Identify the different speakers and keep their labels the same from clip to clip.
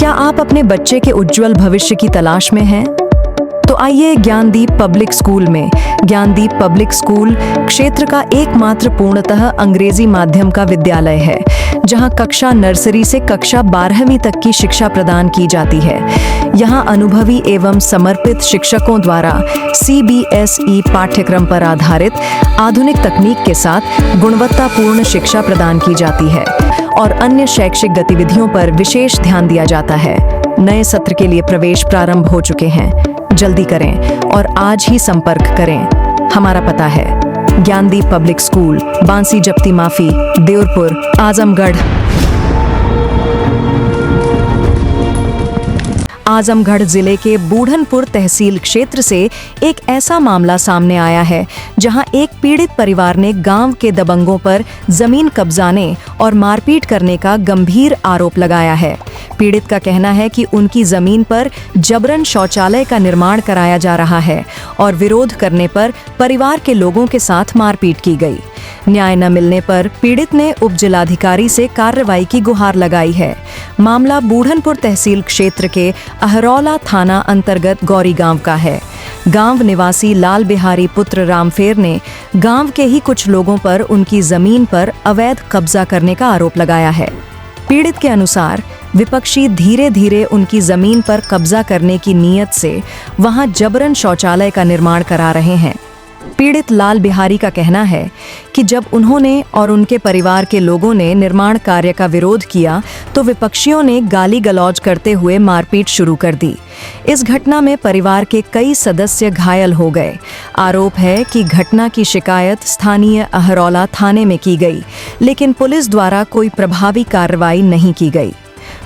Speaker 1: क्या आप अपने बच्चे के उज्जवल भविष्य की तलाश में हैं? तो आइए ज्ञानदीप पब्लिक स्कूल में। ज्ञानदीप पब्लिक स्कूल क्षेत्र का एकमात्र पूर्णतः अंग्रेजी माध्यम का विद्यालय है, जहां कक्षा नर्सरी से कक्षा 12वीं तक की शिक्षा प्रदान की जाती है। यहां अनुभवी एवं समर्पित शिक्षकों द्वारा CBSE पाठ्यक्रम पर आधारित आधुनिक तकनीक के साथ गुणवत्तापूर्ण शिक्षा प्रदान की जाती है और अन्य शैक्षिक गतिविधियों पर विशेष ध्यान दिया जाता है। नए सत्र के लिए प्रवेश प्रारंभ हो चुके हैं। जल्दी करें और आज ही संपर्क करें। हमारा पता है ज्ञानदीप पब्लिक स्कूल, बांसी जप्ती माफी, देवरपुर, आजमगढ़। आजमगढ़ जिले के बूढ़नपुर तहसील क्षेत्र से एक ऐसा मामला सामने आया है जहां एक पीड़ित परिवार ने गांव के दबंगों पर जमीन कब्जाने और मारपीट करने का गंभीर आरोप लगाया है। पीड़ित का कहना है कि उनकी जमीन पर जबरन शौचालय का निर्माण कराया जा रहा है और विरोध करने पर परिवार के लोगों के साथ मारपीट की गई। न्याय न मिलने पर पीड़ित ने उप जिलाधिकारी से कार्रवाई की गुहार लगाई है। मामला बूढ़नपुर तहसील क्षेत्र के अहरौला थाना अंतर्गत गौरी गांव का है। गांव निवासी लाल बिहारी पुत्र रामफेर ने गांव के ही कुछ लोगों पर उनकी जमीन पर अवैध कब्जा करने का आरोप लगाया है। पीड़ित के अनुसार विपक्षी धीरे धीरे उनकी जमीन पर कब्जा करने की नीयत से वहां जबरन शौचालय का निर्माण करा रहे हैं। पीड़ित लाल बिहारी का कहना है कि जब उन्होंने और उनके परिवार के लोगों ने निर्माण कार्य का विरोध किया तो विपक्षियों ने गाली गलौज करते हुए मारपीट शुरू कर दी। इस घटना में परिवार के कई सदस्य घायल हो गए। आरोप है कि घटना की शिकायत स्थानीय अहरौला थाने में की गई, लेकिन पुलिस द्वारा कोई प्रभावी कार्रवाई नहीं की गई।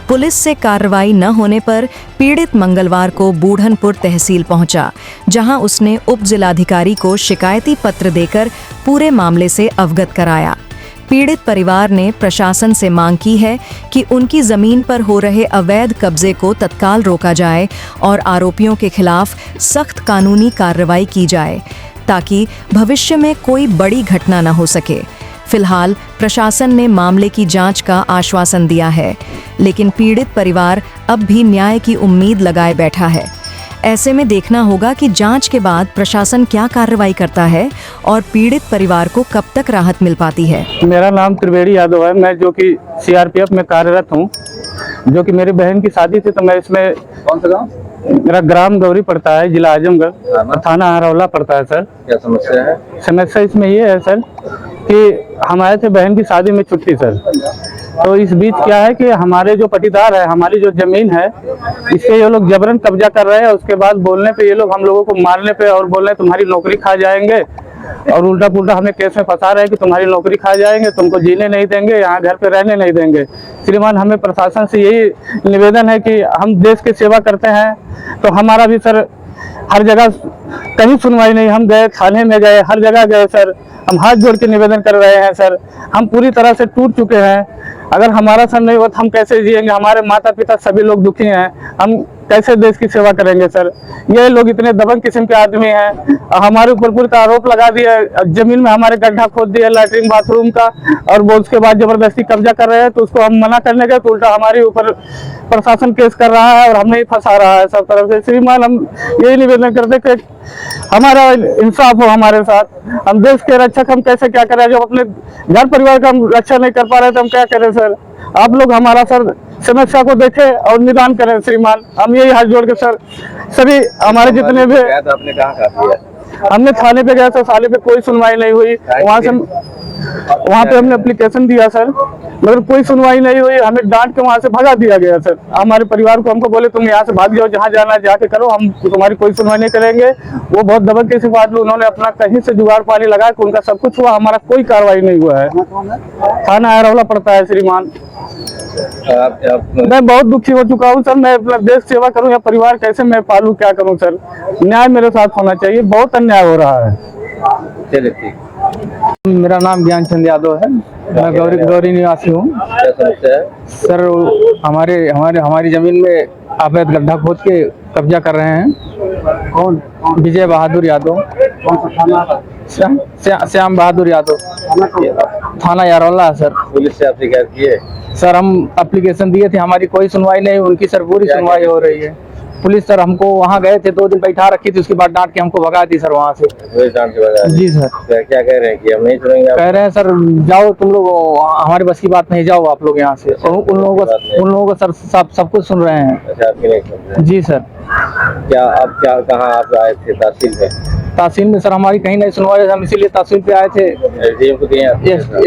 Speaker 1: पुलिस से कार्रवाई न होने पर पीड़ित मंगलवार को बूढ़नपुर तहसील पहुंचा, जहां उसने उप जिलाधिकारी को शिकायती पत्र देकर पूरे मामले से अवगत कराया। पीड़ित परिवार ने प्रशासन से मांग की है कि उनकी जमीन पर हो रहे अवैध कब्जे को तत्काल रोका जाए और आरोपियों के खिलाफ सख्त कानूनी कार्रवाई की जाए, ताकि भविष्य में कोई बड़ी घटना न हो सके। फिलहाल प्रशासन ने मामले की जांच का आश्वासन दिया है, लेकिन पीड़ित परिवार अब भी न्याय की उम्मीद लगाए बैठा है। ऐसे में देखना होगा कि जांच के बाद प्रशासन क्या कार्रवाई करता है और पीड़ित परिवार को कब तक राहत मिल पाती है।
Speaker 2: मेरा नाम त्रिवेणी यादव है। मैं जो कि CRPF में कार्यरत हूँ, जो कि मेरी बहन की शादी थी, तो मैं इसमें
Speaker 3: कौन सा गाँव?
Speaker 2: मेरा ग्राम गौरी पड़ता है, जिला आजमगढ़, थाना अहरौला पड़ता है। सर
Speaker 3: क्या समस्या है?
Speaker 2: समस्या इसमें ये है सर कि हम आए थे बहन की शादी में छुट्टी सर। तो इस बीच क्या है कि हमारे जो पटीदार है, हमारी जो जमीन है, इससे ये लोग जबरन कब्जा कर रहे हैं। उसके बाद बोलने पे ये लोग हम लोगों को मारने पे और बोल रहे हैं तुम्हारी नौकरी खा जाएंगे, और उल्टा पुल्टा हमें केस में फंसा रहे हैं कि तुम्हारी नौकरी खा जाएंगे, तुमको जीने नहीं देंगे, यहाँ घर पे रहने नहीं देंगे। श्रीमान, हमें प्रशासन से यही निवेदन है कि हम देश की सेवा करते हैं, तो हमारा भी सर हर जगह कहीं सुनवाई नहीं। हम गए, थाने में गए, हर जगह गए सर। हम हाथ जोड़ के निवेदन कर रहे हैं सर। हम पूरी तरह से टूट चुके हैं। अगर हमारा सर नहीं हो तो हम कैसे जिएंगे? हमारे माता पिता सभी लोग दुखी हैं। हम कैसे देश की सेवा करेंगे सर? ये लोग इतने दबंग किस्म के आदमी हैं। हमारे ऊपर पूरी का आरोप लगा दिया, जमीन में हमारे गड्ढा खोद दिया लैट्रिन बाथरूम का, और वो उसके बाद जबरदस्ती कब्जा कर रहे हैं। तो उसको हम मना करने गए तो उल्टा हमारे ऊपर प्रशासन केस कर रहा है और हमें ही फंसा रहा है सब तरफ से। श्रीमान, हम यही निवेदन करते कि हमारा इंसाफ हो हमारे साथ। हम देश के रक्षक, हम कैसे क्या करें? जब अपने घर परिवार का हम रक्षा नहीं कर पा रहे तो हम क्या करें सर? आप लोग हमारा सर समस्या को देखें और निदान करें श्रीमान। हम यही हाथ जोड़ के सर सभी हमारे जितने भी,
Speaker 3: आपने कहाँ किया?
Speaker 2: हमने थाने पे गया सर, थाने पे कोई सुनवाई नहीं हुई। वहाँ पे हमने एप्लीकेशन दिया सर, मगर कोई सुनवाई नहीं हुई। हमें डांट के वहाँ से भगा दिया गया सर। हमारे परिवार को हमको बोले तुम यहाँ से भाग जाओ, जहाँ जाना है जाके करो, हम तुम्हारी कोई सुनवाई नहीं करेंगे। वो बहुत दबंग के सिफात में उन्होंने अपना कहीं से जुगाड़ पानी लगाया कि उनका सब कुछ हुआ, हमारा कोई कार्रवाई नहीं हुआ है। थाना अहरौला पड़ता है श्रीमान। मैं बहुत दुखी हो चुका हूँ सर। मैं अपना देश सेवा करूँ या परिवार कैसे मैं पालूं, क्या करूँ सर? न्याय मेरे साथ होना चाहिए, बहुत अन्याय हो रहा है।
Speaker 3: चलिए ठीक।
Speaker 2: मेरा नाम ज्ञानचंद यादव है। मैं गौरी निवासी हूँ।
Speaker 3: क्या समस्या है?
Speaker 2: सर हमारी जमीन में अवैध गड्ढा खोद के कब्जा कर रहे हैं। कौन? विजय बहादुर यादव।
Speaker 3: कौन सा थाना?
Speaker 2: श्याम बहादुर यादव, थाना अहरौला है सर।
Speaker 3: पुलिस से आप शिकायत की है?
Speaker 2: सर हम एप्लीकेशन दिए थे, हमारी कोई सुनवाई नहीं, उनकी सर पूरी सुनवाई हो रही है। पुलिस सर हमको वहाँ गए थे, 2 दिन बैठा रखी थी, उसके बाद डांट के हमको भगा दी सर वहाँ से। जी सर।
Speaker 3: क्या कह रहे हैं कि हम नहीं सुनेंगे?
Speaker 2: कह रहे हैं सर जाओ तुम लोग, हमारे बस की बात नहीं, जाओ आप लोग यहाँ से। उन लोगों को सर सब कुछ सुन रहे हैं।
Speaker 3: अच्छा, आपकी नहीं सुन रहे?
Speaker 2: जी सर।
Speaker 3: क्या कहाँ आप आए थे? तहसील में?
Speaker 2: तहसील में सर हमारी कहीं नहीं सुनवाई, हम इसीलिए तहसील पे आए थे।
Speaker 3: एसडीएम को दिए?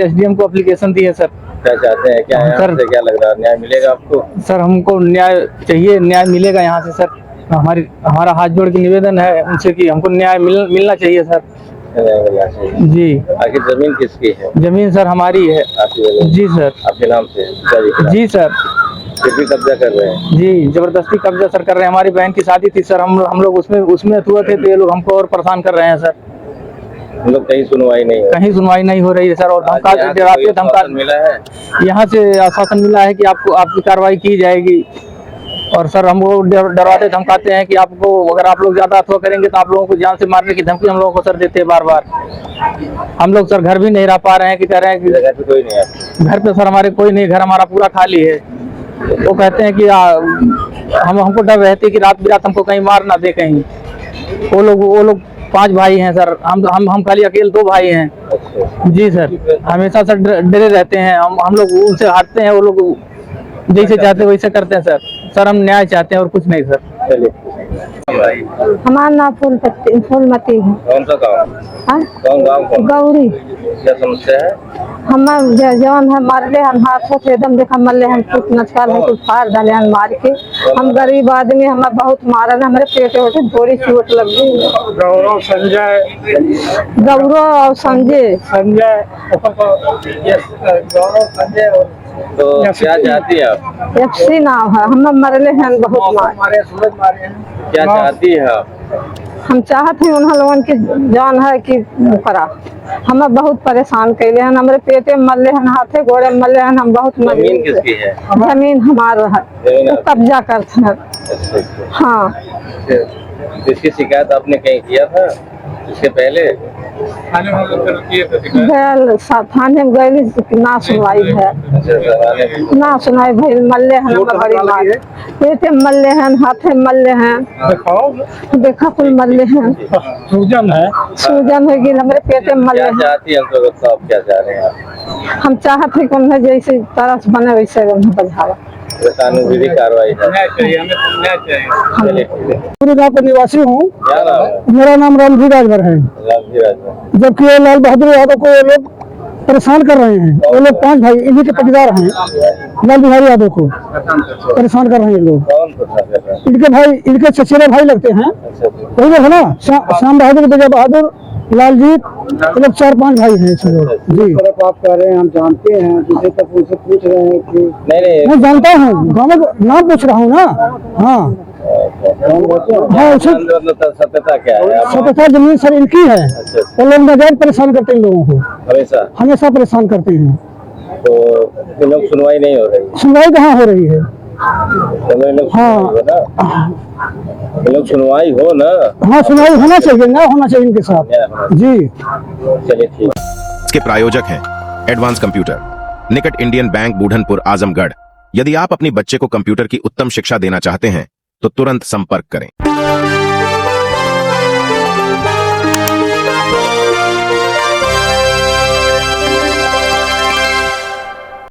Speaker 2: एसडीएम को एप्लीकेशन दिए सर।
Speaker 3: क्या चाहते हैं? क्या
Speaker 2: सर
Speaker 3: से क्या लग रहा है, न्याय मिलेगा आपको?
Speaker 2: सर हमको न्याय चाहिए, न्याय मिलेगा यहाँ से सर। हमारा हाथ जोड़ के निवेदन है उनसे कि हमको न्याय मिलना चाहिए सर। जी।
Speaker 3: आखिर जमीन किसकी है?
Speaker 2: जमीन सर हमारी है।
Speaker 3: आपकी जमीन?
Speaker 2: जी सर।
Speaker 3: आपके नाम से?
Speaker 2: जी सर।
Speaker 3: फिर भी कब्जा कर रहे हैं?
Speaker 2: जी, जबरदस्ती कब्जा सर कर रहे हैं। हमारी बहन की शादी थी सर, हम लोग उसमें हुए थे, तो ये लोग हमको और परेशान कर रहे हैं सर।
Speaker 3: हम लोग कहीं सुनवाई नहीं हो?
Speaker 2: कहीं सुनवाई नहीं हो रही है सर। और धमका
Speaker 3: मिला है?
Speaker 2: यहाँ से आश्वासन मिला है कि आपकी कार्रवाई की जाएगी। और सर हमको डराते धमकाते हैं कि आपको, अगर आप लोग ज्यादा अथवा करेंगे तो आप लोगों को जान से मारने की धमकी हम लोगों को सर देते हैं बार बार। हम लोग सर घर भी नहीं रह पा रहे हैं, कि कह रहे हैं कि
Speaker 3: घर पे कोई नहीं है?
Speaker 2: घर पे सर हमारे कोई नहीं, घर हमारा पूरा खाली है। वो कहते हैं कि हमको डर रहती है कि रात बिरात हमको कहीं मार ना दे कहीं। वो लोग 5 भाई हैं सर, हम खाली अकेले 2 भाई हैं। जी सर। हमेशा सर डरे रहते हैं, हम लोग उनसे हटते हैं, वो लोग जैसे चाहते हैं वैसे करते हैं सर। सर हम न्याय चाहते हैं और कुछ नहीं सर।
Speaker 4: हमारा नाम फूलमती है।
Speaker 3: कौन सा गाँव?
Speaker 4: हाँ?
Speaker 3: कौन गाँव?
Speaker 4: गौरी।
Speaker 3: क्या समस्या है?
Speaker 4: हमार जवान है मारले हम हाथों से एकदम देखा मरले हम कुछ नचकाल है कुछ फाड़ डाले हम मार के। हम गरीब आदमी, हमें बहुत मारल, हमारे पेटे होते थोड़ी चोट लग गई।
Speaker 2: गौरव और संजय
Speaker 3: तो क्या चाहती है आप?
Speaker 4: FC नाम है, हम मरले हैं बहुत मारे।
Speaker 3: क्या चाहती है आप?
Speaker 4: हम चाहते हैं उन लोगन की जान है कि करा। हमें बहुत परेशान कैले हैं, हमारे पेटे मरले हैं, हाथे गोड़े मरले हैं, हम बहुत
Speaker 3: जमीन किसकी है?
Speaker 4: जमीन हमारा है, वो कब्जा करते हैं। हाँ।
Speaker 3: इसकी शिकायत आपने कहीं किया था इससे पहले?
Speaker 4: थाने में गए, ना सुनवाई है, ना सुनाई भाई। मल्ले हैं बड़ी मार, पेटे मल्ले हैं, हाथे मल्ले हैं, देखा कुल मल्ले हैं। सूजन है कि हमारे पेटे मल्ले हैं।
Speaker 3: चाहती है तो आप क्या चाह रहे हैं आप?
Speaker 4: हम चाहते हैं कि उन्हें जैसे तरह से बने वैसे उन्हें बजावा,
Speaker 3: कानूनी कार्रवाई
Speaker 5: पूरे गाँव का निवासी हूँ।
Speaker 3: क्या नाम है?
Speaker 5: मेरा नाम रामजी राजभर है। जबकि ये लाल बहादुर यादव को ये लोग परेशान कर रहे हैं। वो लोग 5 भाई इन्हीं के पटीदार हैं, लाल बिहारी यादव को परेशान कर रहे हैं ये लोग।
Speaker 3: कौन परेशान कर रहा है?
Speaker 5: इनके भाई, इनके चचेरे भाई लगते हैं, वही लोग है ना, श्याम बहादुर, विजय बहादुर, लालजीत, ये लोग 4-5 भाई हैं इसमें जी।
Speaker 6: आप कह रहे हैं हम जानते हैं, जिसे तक उनसे पूछ रहे हैं कि
Speaker 3: नहीं
Speaker 5: मैं जानता हूँ, गाँव में नाम पूछ रहा हूँ ना। हाँ हाँ,
Speaker 3: सत्यता क्या है?
Speaker 5: सत्यता जमीन सर इनकी है। वो लोग नाजायज परेशान करते हैं लोगों को, हमेशा परेशान करते हैं।
Speaker 3: तो इन लोग सुनवाई नहीं हो रही?
Speaker 5: सुनवाई कहाँ हो रही है?
Speaker 3: हाँ, लोग सुनवाई हो ना।
Speaker 5: हाँ सुनवाई होना चाहिए, ना होना चाहिए इनके साथ जी।
Speaker 3: चलिए ठीक।
Speaker 7: इसके प्रायोजक हैं एडवांस कंप्यूटर, निकट इंडियन बैंक, बूढ़नपुर, आजमगढ़। यदि आप अपनी बच्चे को कंप्यूटर की उत्तम शिक्षा देना चाहते हैं तो तुरंत संपर्क करें।